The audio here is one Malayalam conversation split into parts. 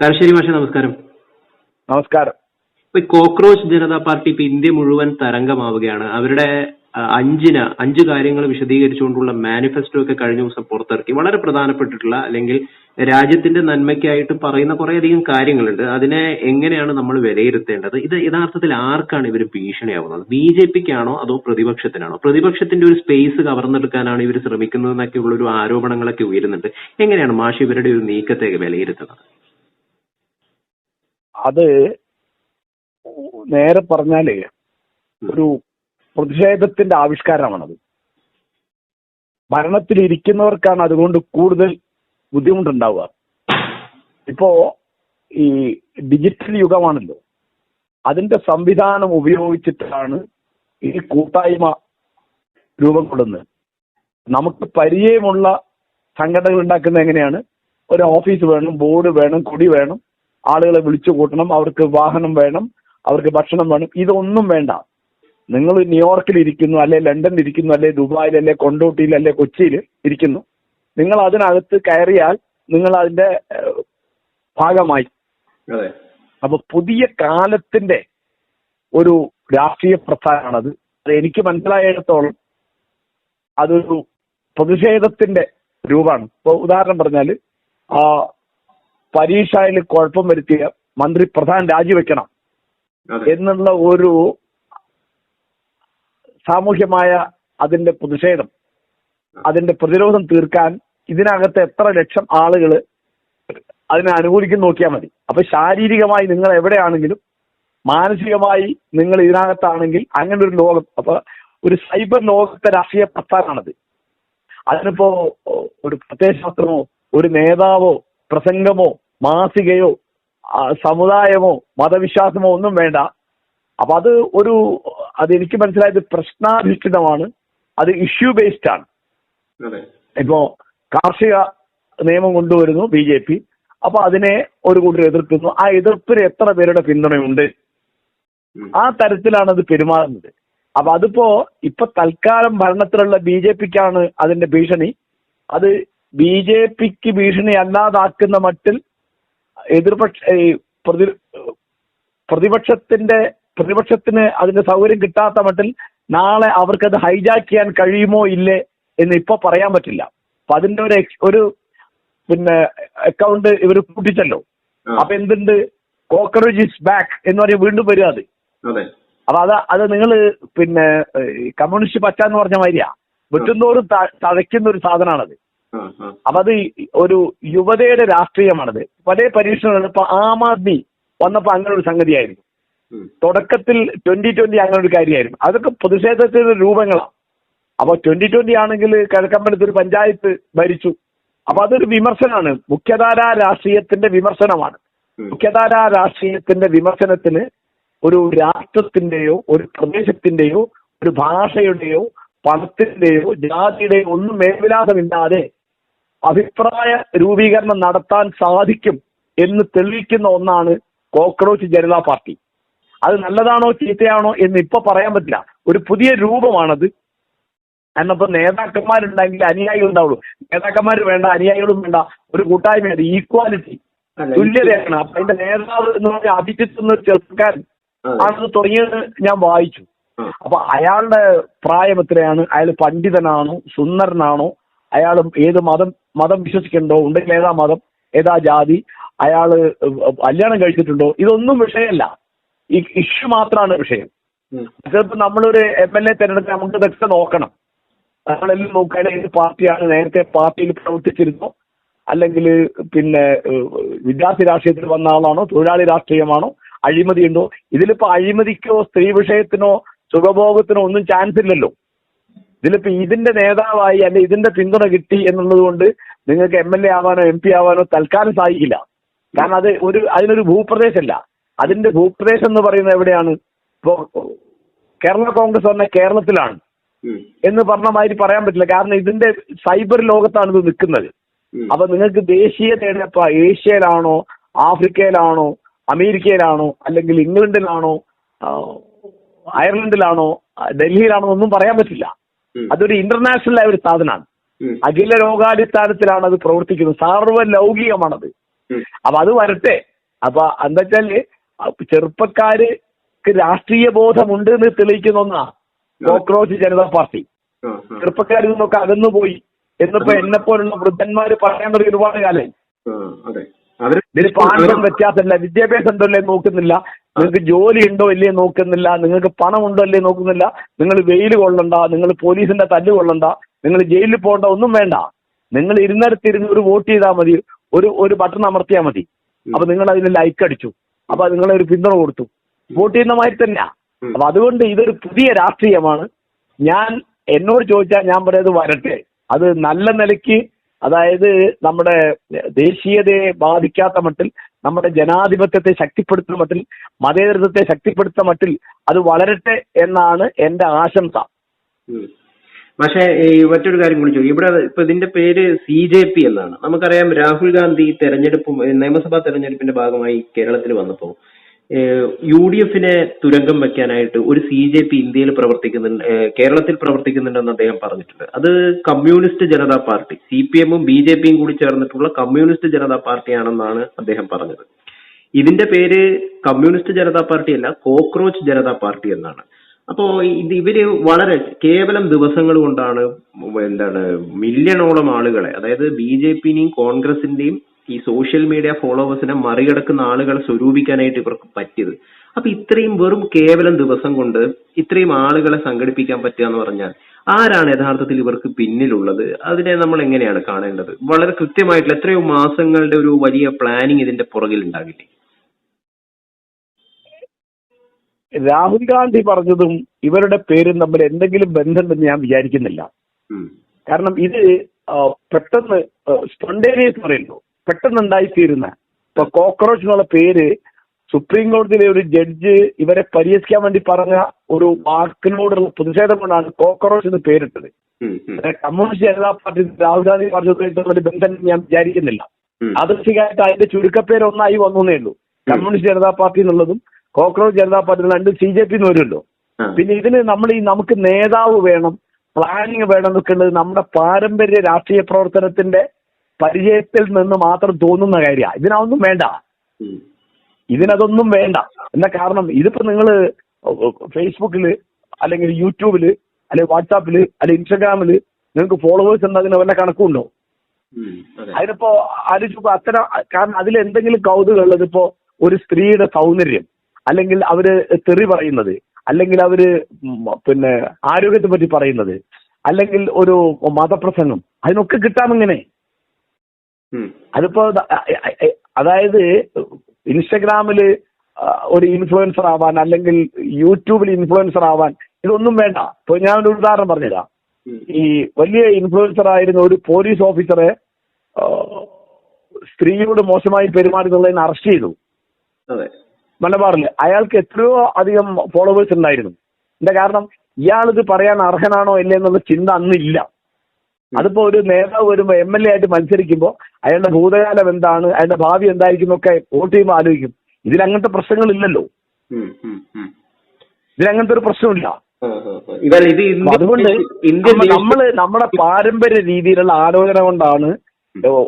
കാരശ്ശേരി മാഷെ നമസ്കാരം. നമസ്കാരം. ഇപ്പൊ കോക്രോച്ച് ജനതാ പാർട്ടി ഇപ്പൊ ഇന്ത്യ മുഴുവൻ തരംഗമാവുകയാണ്. അവരുടെ 5 കാര്യങ്ങൾ വിശദീകരിച്ചുകൊണ്ടുള്ള മാനിഫെസ്റ്റോ ഒക്കെ കഴിഞ്ഞ ദിവസം പുറത്തിറക്കി. വളരെ പ്രധാനപ്പെട്ടിട്ടുള്ള അല്ലെങ്കിൽ രാജ്യത്തിന്റെ നന്മയ്ക്കായിട്ട് പറയുന്ന കുറേയധികം കാര്യങ്ങളുണ്ട്. അതിനെ എങ്ങനെയാണ് നമ്മൾ വിലയിരുത്തേണ്ടത്? ഇത് യഥാർത്ഥത്തിൽ ആർക്കാണ് ഇവർ ഭീഷണിയാവുന്നത്? BJPക്കാണോ അതോ പ്രതിപക്ഷത്തിനാണോ? പ്രതിപക്ഷത്തിന്റെ ഒരു സ്പേസ് കവർന്നെടുക്കാനാണ് ഇവർ ശ്രമിക്കുന്നതെന്നൊക്കെയുള്ള ഒരു ആരോപണങ്ങളൊക്കെ ഉയരുന്നുണ്ട്. എങ്ങനെയാണ് മാഷ് ഇവരുടെ ഒരു നീക്കത്തെ വിലയിരുത്തുന്നത്? അത് നേരെ പറഞ്ഞാല് ഒരു പ്രതിഷേധത്തിന്റെ ആവിഷ്കാരമാണത്. ഭരണത്തിലിരിക്കുന്നവർക്കാണ് അതുകൊണ്ട് കൂടുതൽ ബുദ്ധിമുട്ടുണ്ടാവുക. ഇപ്പോ ഈ ഡിജിറ്റൽ യുഗമാണല്ലോ, അതിന്റെ സംവിധാനം ഉപയോഗിച്ചിട്ടാണ് ഈ കൂട്ടായ്മ രൂപം കൊള്ളുന്നത്. നമുക്ക് പരിചയമുള്ള സംഘടനകൾ ഉണ്ടാക്കുന്നത് എങ്ങനെയാണ്? ഒരു ഓഫീസ് വേണം, ബോർഡ് വേണം, കൊടി വേണം, ആളുകളെ വിളിച്ചു കൂട്ടണം, അവർക്ക് വാഹനം വേണം, അവർക്ക് ഭക്ഷണം വേണം. ഇതൊന്നും വേണ്ട. നിങ്ങൾ ന്യൂയോർക്കിൽ ഇരിക്കുന്നു, അല്ലെ ലണ്ടനിൽ ഇരിക്കുന്നു, അല്ലെ ദുബായിൽ, അല്ലെ കൊണ്ടോട്ടിയിൽ, അല്ലെ കൊച്ചിയിൽ ഇരിക്കുന്നു. നിങ്ങൾ അതിനകത്ത് കയറിയാൽ നിങ്ങൾ അതിന്റെ ഭാഗമായി. അപ്പൊ പുതിയ കാലത്തിന്റെ ഒരു രാഷ്ട്രീയ പ്രസ്ഥാനമാണത്. അത് എനിക്ക് മനസ്സിലായിടത്തോളം അതൊരു പ്രതിഷേധത്തിന്റെ രൂപമാണ്. ഇപ്പൊ ഉദാഹരണം പറഞ്ഞാൽ പരീക്ഷയിൽ കുഴപ്പം വരുത്തിയ മന്ത്രി പ്രധാൻ രാജിവെക്കണം എന്നുള്ള ഒരു സാമൂഹ്യമായ അതിന്റെ പ്രതിഷേധം, അതിന്റെ പ്രതിരോധം തീർക്കാൻ ഇതിനകത്ത് എത്ര ലക്ഷം ആളുകൾ അതിനെ അനുകൂലിക്കും നോക്കിയാൽ മതി. അപ്പൊ ശാരീരികമായി നിങ്ങൾ എവിടെയാണെങ്കിലും മാനസികമായി നിങ്ങൾ ഇതിനകത്താണെങ്കിൽ അങ്ങനെ ഒരു ലോകം, അപ്പൊ ഒരു സൈബർ ലോകത്തെ രാഷ്ട്രീയ പ്രസ്ഥാനമാണത്. അതിനിപ്പോ ഒരു പ്രത്യയശാസ്ത്രമോ ഒരു നേതാവോ പ്രസംഗമോ മാസികയോ സമുദായമോ മതവിശ്വാസമോ ഒന്നും വേണ്ട. അപ്പൊ അത് എനിക്ക് മനസ്സിലായത് പ്രശ്നാധിഷ്ഠിതമാണ്. അത് ഇഷ്യൂ ബേസ്ഡ് ആണ്. ഇപ്പോ കാർഷിക നിയമം കൊണ്ടുവരുന്നു BJP, അപ്പൊ അതിനെ ഒരു കൂട്ടർ എതിർക്കുന്നു. ആ എതിർപ്പിന് എത്ര പേരുടെ പിന്തുണയുണ്ട്? ആ തരത്തിലാണ് അത് പെരുമാറുന്നത്. അപ്പൊ ഇപ്പൊ തൽക്കാലം ഭരണത്തിലുള്ള BJPക്കാണ് അതിന്റെ ഭീഷണി. അത് BJPക്ക് ഭീഷണി അല്ലാതാക്കുന്ന മട്ടിൽ പ്രതിപക്ഷത്തിന് അതിന്റെ സൗകര്യം കിട്ടാത്ത മട്ടിൽ നാളെ അവർക്കത് ഹൈജാക്ക് ചെയ്യാൻ കഴിയുമോ ഇല്ലേ എന്ന് ഇപ്പൊ പറയാൻ പറ്റില്ല. അപ്പൊ അതിന്റെ ഒരു അക്കൗണ്ട് ഇവർ കൂട്ടിച്ചല്ലോ. അപ്പൊ എന്തുണ്ട്, കോക്രോച്ച് ഈസ് ബാക്ക് എന്ന് പറഞ്ഞാൽ വീണ്ടും വരിക അത്. അപ്പൊ അത് നിങ്ങൾ കമ്മ്യൂണിസ്റ്റ് പറ്റാന്ന് പറഞ്ഞ മാതിരിയാ, വെട്ടുന്നോറും തഴയ്ക്കുന്ന ഒരു സാധനമാണത്. അപ്പൊ അത് ഒരു യുവതയുടെ രാഷ്ട്രീയമാണത്. പല പരീക്ഷണങ്ങൾ ഇപ്പൊ ആം ആദ്മി വന്നപ്പോ അങ്ങനെ ഒരു സംഗതിയായിരുന്നു. തുടക്കത്തിൽ 2020 അങ്ങനെ ഒരു കാര്യമായിരുന്നു. അതൊക്കെ പ്രതിഷേധത്തിന്റെ രൂപങ്ങളാണ്. അപ്പൊ 2020 ആണെങ്കിൽ കിഴക്കമ്പലത്ത് ഒരു പഞ്ചായത്ത് ഭരിച്ചു. അപ്പൊ അതൊരു വിമർശനമാണ്, മുഖ്യധാരാ രാഷ്ട്രീയത്തിന്റെ വിമർശനമാണ്. മുഖ്യധാരാ രാഷ്ട്രീയത്തിന്റെ വിമർശനത്തിന് ഒരു രാഷ്ട്രത്തിന്റെയോ ഒരു പ്രദേശത്തിന്റെയോ ഒരു ഭാഷയുടെയോ പണത്തിന്റെയോ ജാതിയുടെയോ ഒന്നും മേൽവിലാസമില്ലാതെ അഭിപ്രായ രൂപീകരണം നടത്താൻ സാധിക്കും എന്ന് തെളിയിക്കുന്ന ഒന്നാണ് കോക്രോച്ച് ജനതാ പാർട്ടി. അത് നല്ലതാണോ ചീത്തയാണോ എന്ന് ഇപ്പൊ പറയാൻ പറ്റില്ല. ഒരു പുതിയ രൂപമാണത്. എന്നപ്പോ നേതാക്കന്മാരുണ്ടെങ്കിൽ അനുയായികൾ ഉണ്ടാവുള്ളൂ. നേതാക്കന്മാർ വേണ്ട, അനുയായികളും വേണ്ട, ഒരു കൂട്ടായ്മയാണ്, ഈക്വാലിറ്റി, തുല്യതയാണ്. അപ്പൊ അതിന്റെ നേതാവ് എന്ന് പറഞ്ഞാൽ അഭിജിത്ത് എന്നൊരു ചെറുപ്പക്കാരൻ ആണെന്ന് തുടങ്ങിയത് ഞാൻ വായിച്ചു. അപ്പൊ അയാളുടെ പ്രായം എത്രയാണ്? അയാൾ പണ്ഡിതനാണോ, സുന്ദരനാണോ, അയാൾ ഏത് മതം വിശ്വസിക്കുന്നുണ്ടോ, ഉണ്ടെങ്കിൽ ഏതാ മതം, ഏതാ ജാതി, അയാള് കല്യാണം കഴിച്ചിട്ടുണ്ടോ, ഇതൊന്നും വിഷയമല്ല. ഈ ഇഷ്യൂ മാത്രമാണ് വിഷയം. ചിലപ്പോ നമ്മളൊരു MLA തെരഞ്ഞെടുത്ത് നമുക്ക് ഇതൊക്കെ നോക്കണം. നമ്മളെല്ലാം നോക്കുകയാണെങ്കിൽ ഏത് പാർട്ടിയാണ്, നേരത്തെ പാർട്ടിയിൽ പ്രവർത്തിച്ചിരുന്നോ, അല്ലെങ്കിൽ വിദ്യാർത്ഥി രാഷ്ട്രീയത്തിൽ വന്ന ആളാണോ, തൊഴിലാളി രാഷ്ട്രീയമാണോ, അഴിമതി ഉണ്ടോ? ഇതിലിപ്പോ അഴിമതിക്കോ സ്ത്രീ വിഷയത്തിനോ സുഖഭോഗത്തിനോ ഒന്നും ചാൻസ് ഇല്ലല്ലോ. ഇതിലിപ്പോ ഇതിന്റെ നേതാവായി അല്ലെ ഇതിന്റെ പിന്തുണ കിട്ടി എന്നുള്ളത് കൊണ്ട് നിങ്ങൾക്ക് MLA ആവാനോ MP ആവാനോ തൽക്കാലം സാധിക്കില്ല. കാരണം അതിനൊരു ഭൂപ്രദേശമല്ല. അതിന്റെ ഭൂപ്രദേശം എന്ന് പറയുന്നത് എവിടെയാണ്? ഇപ്പോ കേരള കോൺഗ്രസ് പറഞ്ഞ കേരളത്തിലാണ് എന്ന് പറഞ്ഞ മാതിരി പറയാൻ പറ്റില്ല. കാരണം ഇതിന്റെ സൈബർ ലോകത്താണ് ഇത് നിൽക്കുന്നത്. അപ്പൊ നിങ്ങൾക്ക് ദേശീയതയുടെ ഇപ്പൊ ഏഷ്യയിലാണോ, ആഫ്രിക്കയിലാണോ, അമേരിക്കയിലാണോ, അല്ലെങ്കിൽ ഇംഗ്ലണ്ടിലാണോ, അയർലൻഡിലാണോ, ഡൽഹിയിലാണോ ഒന്നും പറയാൻ പറ്റില്ല. അതൊരു ഇന്റർനാഷണൽ ആയ ഒരു സാധനമാണ്. അഖില ലോകാടിസ്ഥാനത്തിലാണ് അത് പ്രവർത്തിക്കുന്നത്. സാർവലൗകികമാണത്. അപ്പൊ അത് വരട്ടെ. അപ്പൊ എന്താ വെച്ചാല് ചെറുപ്പക്കാർക്ക് രാഷ്ട്രീയ ബോധമുണ്ട് എന്ന് തെളിയിക്കുന്ന ഒന്നാ കോക്രോച്ച് ജനതാ പാർട്ടി. ചെറുപ്പക്കാരിൽ നിന്നൊക്കെ അകന്നുപോയി എന്നിപ്പോ എന്നെ പോലുള്ള വൃദ്ധന്മാര് പറയാൻ തുടങ്ങി ഒരുപാട് കാലം. ഇതിന് പാണ്ഡം വ്യത്യാസമില്ല, വിദ്യാഭ്യാസം ഉണ്ടോ അല്ലേ നോക്കുന്നില്ല, നിങ്ങൾക്ക് ജോലി ഉണ്ടോ ഇല്ലേ നോക്കുന്നില്ല, നിങ്ങൾക്ക് പണം ഉണ്ടോ അല്ലേ നോക്കുന്നില്ല, നിങ്ങൾ വെയിൽ കൊള്ളണ്ട, നിങ്ങൾ പോലീസിന്റെ തല്ല് കൊള്ളണ്ട, നിങ്ങൾ ജയിലിൽ പോകണ്ട, ഒന്നും വേണ്ട. നിങ്ങൾ ഇരുന്നിടത്തിരുന്ന് ഒരു വോട്ട് ചെയ്താൽ മതി, ഒരു ബട്ടൺ അമർത്തിയാൽ മതി. അപ്പൊ നിങ്ങൾ അതിന് ലൈക്ക് അടിച്ചു, അപ്പൊ നിങ്ങളെ ഒരു പിന്തുണ കൊടുത്തു, വോട്ട് ചെയ്യുന്ന മാതിരി തന്നെയാ. അപ്പൊ അതുകൊണ്ട് ഇതൊരു പുതിയ രാഷ്ട്രീയമാണ്. എന്നോട് ചോദിച്ചാൽ ഞാൻ പറയുന്നത് വരട്ടെ, അത് നല്ല നിലയ്ക്ക്, അതായത് നമ്മുടെ ദേശീയതയെ ബാധിക്കാത്ത മട്ടിൽ, നമ്മുടെ ജനാധിപത്യത്തെ ശക്തിപ്പെടുത്തുന്ന മട്ടിൽ, മതേതരത്വത്തെ ശക്തിപ്പെടുത്തുന്ന മട്ടിൽ അത് വളരട്ടെ എന്നാണ് എന്റെ ആശംസ. പക്ഷേ മറ്റൊരു കാര്യം കൂടി ചോദിക്കും. ഇവിടെ ഇപ്പൊ ഇതിന്റെ പേര് CJP എന്നാണ്. നമുക്കറിയാം രാഹുൽ ഗാന്ധി നിയമസഭാ തെരഞ്ഞെടുപ്പിന്റെ ഭാഗമായി കേരളത്തിൽ വന്നപ്പോൾ UDF തുരങ്കം വെക്കാനായിട്ട് ഒരു CJP ഇന്ത്യയിൽ കേരളത്തിൽ പ്രവർത്തിക്കുന്നുണ്ടെന്ന് അദ്ദേഹം പറഞ്ഞിട്ടുണ്ട്. അത് കമ്മ്യൂണിസ്റ്റ് ജനതാ പാർട്ടി, CPM-ഉം BJP-യും കൂടി ചേർന്നിട്ടുള്ള കമ്മ്യൂണിസ്റ്റ് ജനതാ പാർട്ടിയാണെന്നാണ് അദ്ദേഹം പറഞ്ഞത്. ഇതിന്റെ പേര് കമ്മ്യൂണിസ്റ്റ് ജനതാ പാർട്ടി അല്ല, കോക്രോച്ച് ജനതാ പാർട്ടി എന്നാണ്. അപ്പോ ഇവര് കേവലം ദിവസങ്ങൾ കൊണ്ടാണ് മില്യണോളം ആളുകളെ, അതായത് BJP-നെയും കോൺഗ്രസിന്റെയും ഈ സോഷ്യൽ മീഡിയ ഫോളോവേഴ്സിനെ മറികടക്കുന്ന ആളുകളെ സ്വരൂപിക്കാനായിട്ട് ഇവർക്ക് പറ്റിയത്. അപ്പൊ ഇത്രയും കേവലം ദിവസം കൊണ്ട് ഇത്രയും ആളുകളെ സംഘടിപ്പിക്കാൻ പറ്റുക എന്ന് പറഞ്ഞാൽ ആരാണ് യഥാർത്ഥത്തിൽ ഇവർക്ക് പിന്നിലുള്ളത്? അതിനെ നമ്മൾ എങ്ങനെയാണ് കാണേണ്ടത്? വളരെ കൃത്യമായിട്ടുള്ള എത്രയോ മാസങ്ങളുടെ ഒരു വലിയ പ്ലാനിങ് ഇതിന്റെ പുറകിൽ ഉണ്ടാകില്ലേ? രാഹുൽ ഗാന്ധി പറഞ്ഞതും ഇവരുടെ പേരും തമ്മിൽ എന്തെങ്കിലും ബന്ധമുണ്ടെന്ന് ഞാൻ വിചാരിക്കുന്നില്ല. കാരണം ഇത് പെട്ടെന്ന് സ്പോണ്ടേനിയസ് പറയുന്നു, പെട്ടെന്ന് ഉണ്ടായിത്തീരുന്ന. ഇപ്പൊ കോക്രോച്ച് എന്നുള്ള പേര് സുപ്രീം കോടതിയിലെ ഒരു ജഡ്ജ് ഇവരെ പരിഹസിക്കാൻ വേണ്ടി പറഞ്ഞ ഒരു വാക്കിനോടുള്ള പ്രതിഷേധം കൊണ്ടാണ് കോക്രോച്ച് എന്ന് പേരിട്ടത്. കമ്മ്യൂണിസ്റ്റ് ജനതാ പാർട്ടി രാഹുൽ ഗാന്ധി പറഞ്ഞതുമായിട്ടുള്ള ബന്ധം ഞാൻ വിചാരിക്കുന്നില്ല. ആദർശികമായിട്ട് അതിന്റെ ചുരുക്കപ്പേര് ഒന്നായി വന്നേ ഉള്ളൂ. കമ്മ്യൂണിസ്റ്റ് ജനതാ പാർട്ടി എന്നുള്ളതും കോക്രോച്ച് ജനതാ പാർട്ടി രണ്ടും CJP എന്ന് വരുമല്ലോ. പിന്നെ ഇതിന് നമുക്ക് നേതാവ് വേണം, പ്ലാനിങ് വേണം എന്നൊക്കെ ഉള്ളത് നമ്മുടെ പാരമ്പര്യ രാഷ്ട്രീയ പ്രവർത്തനത്തിന്റെ പരിചയത്തിൽ നിന്ന് മാത്രം തോന്നുന്ന കാര്യമാണ്. ഇതിനൊന്നും വേണ്ട, ഇതിനതൊന്നും വേണ്ട. എന്താ കാരണം? ഇതിപ്പോ നിങ്ങള് ഫേസ്ബുക്കില് അല്ലെങ്കിൽ യൂട്യൂബില് അല്ലെങ്കിൽ വാട്സാപ്പില് അല്ലെങ്കിൽ ഇൻസ്റ്റാഗ്രാമില് നിങ്ങൾക്ക് ഫോളോവേഴ്സ് ഉണ്ട്, അതിന് വല്ല കണക്കുണ്ടോ? അതിനിപ്പോ ആലോചിച്ചപ്പോ അത്തരം, കാരണം അതിൽ എന്തെങ്കിലും കൗതുകം ഉള്ളത്, ഇപ്പോ ഒരു സ്ത്രീയുടെ സൗന്ദര്യം, അല്ലെങ്കിൽ അവര് തെറി പറയുന്നത്, അല്ലെങ്കിൽ അവര് ആരോഗ്യത്തെ പറ്റി പറയുന്നത്, അല്ലെങ്കിൽ ഒരു മതപ്രസംഗം, അതിനൊക്കെ കിട്ടാമെങ്ങനെ? അതിപ്പോ അതായത് ഇൻസ്റ്റഗ്രാമില് ഒരു ഇൻഫ്ലുവൻസർ ആവാൻ അല്ലെങ്കിൽ യൂട്യൂബിൽ ഇൻഫ്ലുവൻസർ ആവാൻ ഇതൊന്നും വേണ്ട. ഇപ്പൊ ഞാൻ ഒരു ഉദാഹരണം പറഞ്ഞുതരാം. ഈ വലിയ ഇൻഫ്ലുവൻസർ ആയിരുന്ന ഒരു പോലീസ് ഓഫീസറെ സ്ത്രീയോട് മോശമായി പെരുമാറുന്നതിന് അറസ്റ്റ് ചെയ്തു മലബാറില്. അയാൾക്ക് എത്രയോ അധികം ഫോളോവേഴ്സ് ഉണ്ടായിരുന്നു. എന്താ കാരണം? ഇയാളിത് പറയാൻ അർഹനാണോ ഇല്ലേ എന്നുള്ള ചിന്ത അന്നില്ല. അതിപ്പോ ഒരു നേതാവ് വരുമ്പോ MLA ആയിട്ട് മത്സരിക്കുമ്പോൾ അയാളുടെ ഭൂതകാലം എന്താണ്, അയാളുടെ ഭാവി എന്തായിരിക്കും എന്നൊക്കെ വോട്ട് ചെയ്യുമ്പോൾ ആലോചിക്കും. ഇതിലങ്ങനത്തെ പ്രശ്നങ്ങളില്ലല്ലോ, ഇതിലങ്ങനത്തെ ഒരു പ്രശ്നമില്ല. അതുകൊണ്ട് നമ്മുടെ പാരമ്പര്യ രീതിയിലുള്ള ആലോചന കൊണ്ടാണ്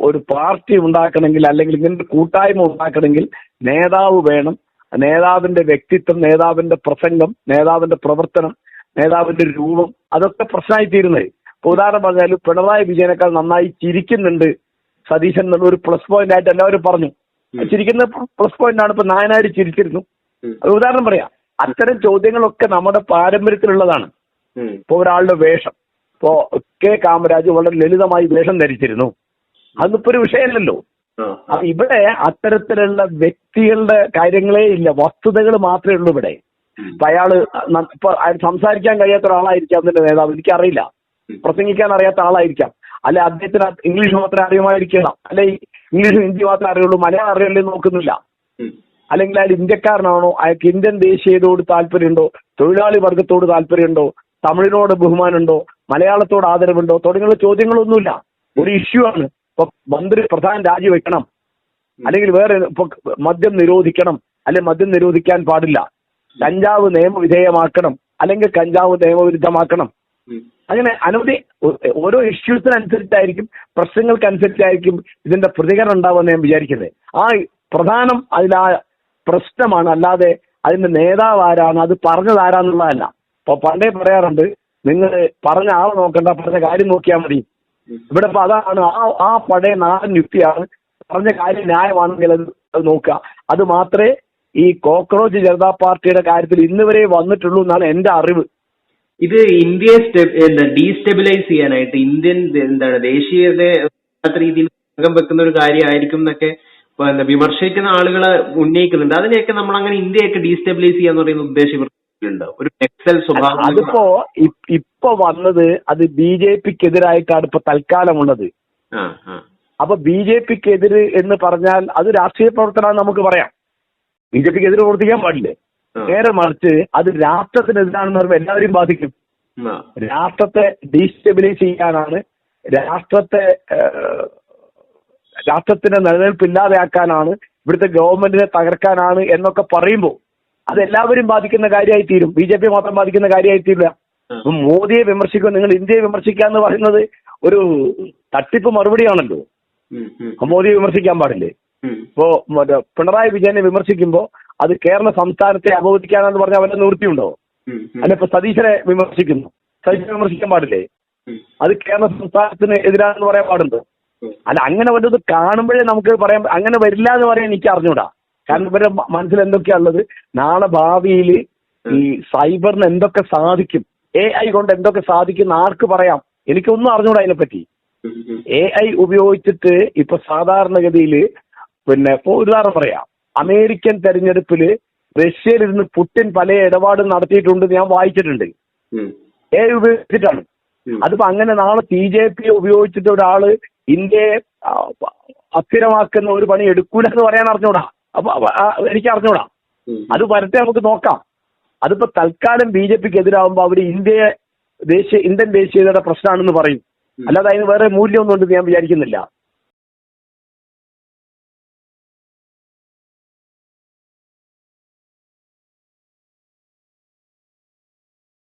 ഒരു പാർട്ടി ഉണ്ടാക്കണമെങ്കിൽ അല്ലെങ്കിൽ ഇങ്ങനത്തെ കൂട്ടായ്മ ഉണ്ടാക്കണമെങ്കിൽ നേതാവ് വേണം. നേതാവിന്റെ വ്യക്തിത്വം, നേതാവിന്റെ പ്രസംഗം, നേതാവിന്റെ പ്രവർത്തനം, നേതാവിന്റെ രൂപം, അതൊക്കെ പ്രശ്നമായി തീരുന്നത്. ഇപ്പൊ ഉദാഹരണം പറഞ്ഞാൽ പിണറായി വിജയനേക്കാൾ നന്നായി ചിരിക്കുന്നുണ്ട് സതീശൻ എന്നുള്ള ഒരു പ്ലസ് പോയിന്റ് ആയിട്ട് എല്ലാവരും പറഞ്ഞു. ചിരിക്കുന്ന പ്ലസ് പോയിന്റ് ആണ്. ഇപ്പൊ നായനാര് ചിരിച്ചിരുന്നു, അത് ഉദാഹരണം പറയാം. അത്തരം ചോദ്യങ്ങളൊക്കെ നമ്മുടെ പാരമ്പര്യത്തിലുള്ളതാണ്. ഇപ്പൊ ഒരാളുടെ വേഷം, ഇപ്പോ K കാമരാജ് വളരെ ലളിതമായി വേഷം ധരിച്ചിരുന്നു, അതൊന്നിപ്പോ ഒരു വിഷയമല്ലല്ലോ. അപ്പൊ ഇവിടെ അത്തരത്തിലുള്ള വ്യക്തികളുടെ കാര്യങ്ങളേ ഇല്ല, വസ്തുതകൾ മാത്രമേ ഉള്ളൂ ഇവിടെ. ഇപ്പൊ അയാള് സംസാരിക്കാൻ കഴിയാത്ത ഒരാളായിരിക്കാം അതിന്റെ നേതാവ്, എനിക്കറിയില്ല. പ്രസംഗിക്കാൻ അറിയാത്ത ആളായിരിക്കാം, അല്ലെ അദ്ദേഹത്തിന് ഇംഗ്ലീഷ് മാത്രമേ അറിയുമായിരിക്കണം, അല്ലെ ഇംഗ്ലീഷും ഹിന്ദി മാത്രമേ അറിയുള്ളൂ, മലയാളം അറിയല്ലേ നോക്കുന്നില്ല. അല്ലെങ്കിൽ അയാൾ ഇന്ത്യക്കാരനാണോ, അയാൾക്ക് ഇന്ത്യൻ ദേശീയതയോട് താല്പര്യമുണ്ടോ, തൊഴിലാളി വർഗത്തോട് താല്പര്യമുണ്ടോ, തമിഴിനോട് ബഹുമാനമുണ്ടോ, മലയാളത്തോട് ആദരവുണ്ടോ തുടങ്ങിയുള്ള ചോദ്യങ്ങളൊന്നുമില്ല. ഒരു ഇഷ്യൂ ആണ്. ഇപ്പൊ പ്രധാന രാജിവെക്കണം, അല്ലെങ്കിൽ വേറെ ഇപ്പൊ മദ്യം നിരോധിക്കണം, അല്ലെങ്കിൽ മദ്യം നിരോധിക്കാൻ പാടില്ല, കഞ്ചാവ് നിയമവിധേയമാക്കണം, അല്ലെങ്കിൽ കഞ്ചാവ് നിയമവിരുദ്ധമാക്കണം. അങ്ങനെ അനവധി ഓരോ ഇഷ്യൂസിനനുസരിച്ചായിരിക്കും, പ്രശ്നങ്ങൾക്കനുസരിച്ചായിരിക്കും ഇതിന്റെ പ്രതികരണം ഉണ്ടാവുമെന്ന് ഞാൻ വിചാരിക്കുന്നത്. ആ പ്രധാനം അതിലാ പ്രശ്നമാണ്, അല്ലാതെ അതിന്റെ നേതാവ് ആരാണ്, അത് പറഞ്ഞത് ആരാന്നുള്ളതല്ല. ഇപ്പൊ പണ്ടേ പറയാറുണ്ട്, നിങ്ങൾ പറഞ്ഞ ആളെ നോക്കണ്ട, പറഞ്ഞ കാര്യം നോക്കിയാൽ മതി. ഇവിടെ ഇപ്പൊ അതാണ് ആ പഴയ നാടൻ യുക്തിയാണ്. പറഞ്ഞ കാര്യം ന്യായമാണെങ്കിൽ അത് നോക്കുക. അത് മാത്രമേ ഈ കോക്രോച്ച് ജനതാ പാർട്ടിയുടെ കാര്യത്തിൽ ഇന്ന് വരെ വന്നിട്ടുള്ളൂ എന്നാണ് എന്റെ അറിവ്. ഇത് ഇന്ത്യയെ ഡീസ്റ്റെബിലൈസ് ചെയ്യാനായിട്ട് ഇന്ത്യൻ ദേശീയത രീതിയിൽ സംഘം വെക്കുന്ന ഒരു കാര്യമായിരിക്കും എന്നൊക്കെ വിമർശിക്കുന്ന ആളുകളെ ഉന്നയിക്കുന്നുണ്ട്. അതിനെയൊക്കെ നമ്മൾ അങ്ങനെ ഇന്ത്യയൊക്കെ ഡീസ്റ്റെബിലൈസ് ചെയ്യാന്ന് പറയുന്ന ഉദ്ദേശം ഇവർക്കുണ്ട്. ഒരു എക്സൽ സ്വഭാവം. അതിപ്പോ ഇപ്പൊ വന്നത് അത് BJP-ക്കെതിരായിട്ടാണ് ഇപ്പൊ തൽക്കാലമുള്ളത്. അപ്പൊ BJP-ക്കെതിര് എന്ന് പറഞ്ഞാൽ അത് രാഷ്ട്രീയ പ്രവർത്തനമാണെന്ന് നമുക്ക് പറയാം. BJP-ക്കെതിരെ പ്രവർത്തിക്കാൻ പാടില്ലേ? നേരെ മറിച്ച് അത് രാഷ്ട്രത്തിനെതിരാണെന്ന് പറയുമ്പോൾ എല്ലാവരെയും ബാധിക്കും. രാഷ്ട്രത്തെ ഡീസ്റ്റെബിലൈസ് ചെയ്യാനാണ്, രാഷ്ട്രത്തിന്റെ നിലനിൽപ്പില്ലാതെയാക്കാനാണ്, ഇവിടുത്തെ ഗവൺമെന്റിനെ തകർക്കാനാണ് എന്നൊക്കെ പറയുമ്പോൾ അത് എല്ലാവരും ബാധിക്കുന്ന കാര്യമായി തീരും. BJP മാത്രം ബാധിക്കുന്ന കാര്യമായി തീരില്ല. ഇപ്പൊ മോദിയെ വിമർശിക്കുക, നിങ്ങൾ ഇന്ത്യയെ വിമർശിക്കുക എന്ന് പറയുന്നത് ഒരു തട്ടിപ്പ് മറുപടിയാണല്ലോ. മോദിയെ വിമർശിക്കാൻ പാടില്ലേ? ഇപ്പോ പിണറായി വിജയനെ വിമർശിക്കുമ്പോൾ അത് കേരള സംസ്ഥാനത്തെ അപവദിക്കാനെന്ന് പറഞ്ഞാൽ വല്ല നിവൃത്തിയുണ്ടോ? അല്ല, ഇപ്പൊ സതീശനെ വിമർശിക്കുന്നു, സതീശനെ വിമർശിക്കാൻ പാടില്ലേ? അത് കേരള സംസ്ഥാനത്തിന് എതിരാണെന്ന് പറയാൻ പാടുണ്ടോ? അല്ല, അങ്ങനെ വല്ലത് കാണുമ്പോഴേ നമുക്ക് പറയാൻ, അങ്ങനെ വരില്ല എന്ന് പറയാൻ എനിക്ക് അറിഞ്ഞൂടാ. കാരണം ഇവരുടെ മനസ്സിൽ എന്തൊക്കെയാ ഉള്ളത്, നാളെ ഭാവിയിൽ ഈ സൈബറിന് എന്തൊക്കെ സാധിക്കും, AI കൊണ്ട് എന്തൊക്കെ സാധിക്കും ആർക്ക് പറയാം? എനിക്കൊന്നും അറിഞ്ഞൂടാ അതിനെപ്പറ്റി. AI ഉപയോഗിച്ചിട്ട് ഇപ്പൊ സാധാരണഗതിയിൽ ഇപ്പൊ ഉദാഹരണം പറയാം, അമേരിക്കൻ തെരഞ്ഞെടുപ്പിൽ റഷ്യയിലിരുന്ന് പുടിൻ പല ഇടപാടും നടത്തിയിട്ടുണ്ട്, ഞാൻ വായിച്ചിട്ടുണ്ട്. AI ഉപയോഗിച്ചിട്ടാണ്. അതിപ്പോ അങ്ങനെ നാളെ BJP ഉപയോഗിച്ചിട്ട് ഒരാള് ഇന്ത്യയെ അസ്ഥിരമാക്കുന്ന ഒരു പണി എടുക്കൂല എന്ന് പറയാൻ അറിഞ്ഞൂടാ. അപ്പൊ എനിക്ക് അറിഞ്ഞൂടാ. അത് വരട്ടെ, നമുക്ക് നോക്കാം. അതിപ്പോ തൽക്കാലം BJP-ക്കെതിരാകുമ്പോ അവര് ഇന്ത്യൻ ദേശീയതയുടെ പ്രശ്നമാണെന്ന് പറയും. അല്ലാതെ അതിന് വേറെ മൂല്യമൊന്നും ഉണ്ടെന്ന് ഞാൻ വിചാരിക്കുന്നില്ല.